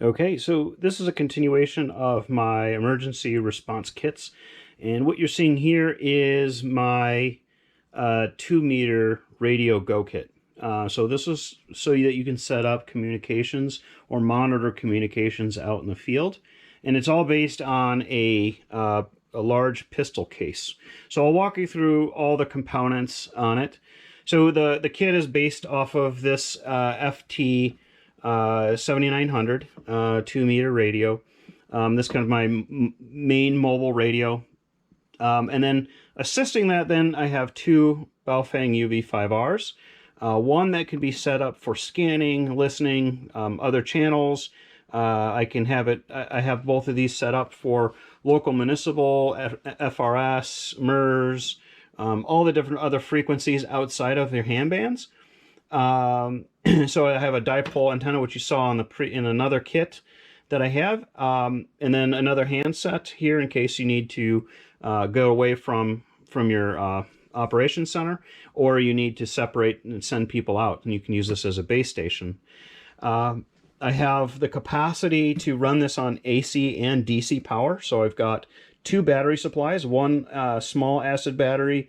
Okay, so this is a continuation of my emergency response kits, and what you're seeing here is my 2-meter radio go kit. So this is so that you can set up communications or monitor communications out in the field, and it's all based on a large pistol case. So I'll walk you through all the components on it. So the kit is based off of this FT 7900 2-meter radio. This is kind of my main mobile radio. And then assisting that, then I have two Baofeng UV5Rs. One that can be set up for scanning, listening, other channels. I have both of these set up for local municipal, FRS, MERS, all the different other frequencies outside of their hand bands. So I have a dipole antenna, which you saw on in another kit that I have, and then another handset here in case you need to go away from your operations center, or you need to separate and send people out, and you can use this as a base station. I have the capacity to run this on AC and DC power, so I've got two battery supplies, one small acid battery.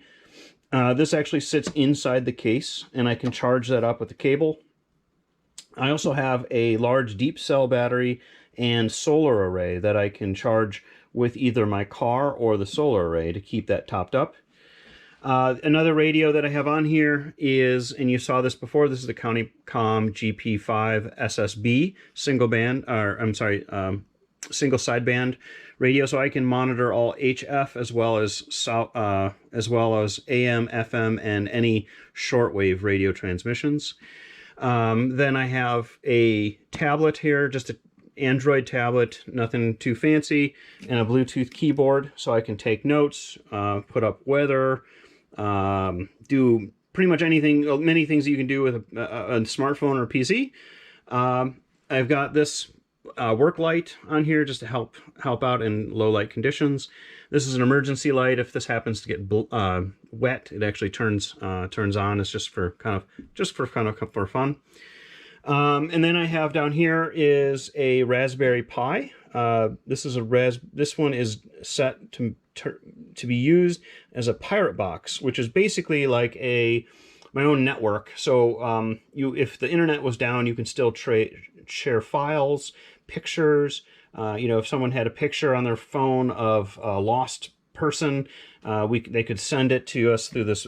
This actually sits inside the case, and I can charge that up with the cable. I also have a large deep cell battery and solar array that I can charge with either my car or the solar array to keep that topped up. Another radio that I have on here is, and you saw this before, this is the CountyCom GP5 SSB single sideband radio, so I can monitor all HF as well as AM, FM, and any shortwave radio transmissions. Then I have a tablet here, just an Android tablet, nothing too fancy, and a Bluetooth keyboard so I can take notes, put up weather, do pretty much anything, many things that you can do with a smartphone or PC. I've got this work light on here just to help out in low light conditions. This is an emergency light. If this happens to get wet, it actually turns on. It's just for fun. And then I have down here is a Raspberry Pi. This one is set to be used as a pirate box, which is basically like my own network. So if the internet was down, you can still share files, pictures. If someone had a picture on their phone of a lost person, they could send it to us through this,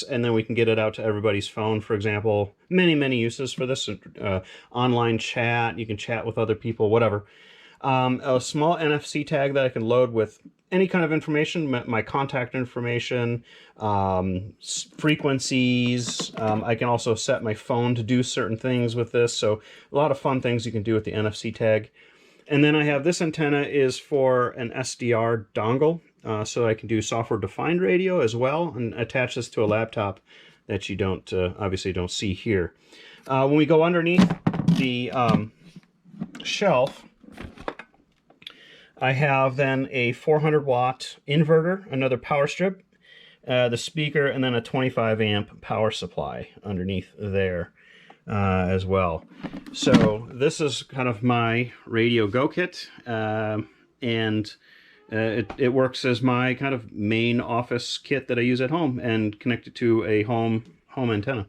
and then we can get it out to everybody's phone, for example. Many uses for this. Online chat, you can chat with other people, whatever. A small NFC tag that I can load with any kind of information, my contact information, frequencies. I can also set my phone to do certain things with this, so a lot of fun things you can do with the NFC tag. And then I have this antenna is for an SDR dongle, so I can do software-defined radio as well, and attach this to a laptop that you obviously don't see here. When we go underneath the shelf, I have then a 400-watt inverter, another power strip, the speaker, and then a 25-amp power supply underneath there as well. So this is kind of my radio go kit, and it works as my kind of main office kit that I use at home and connected to a home antenna.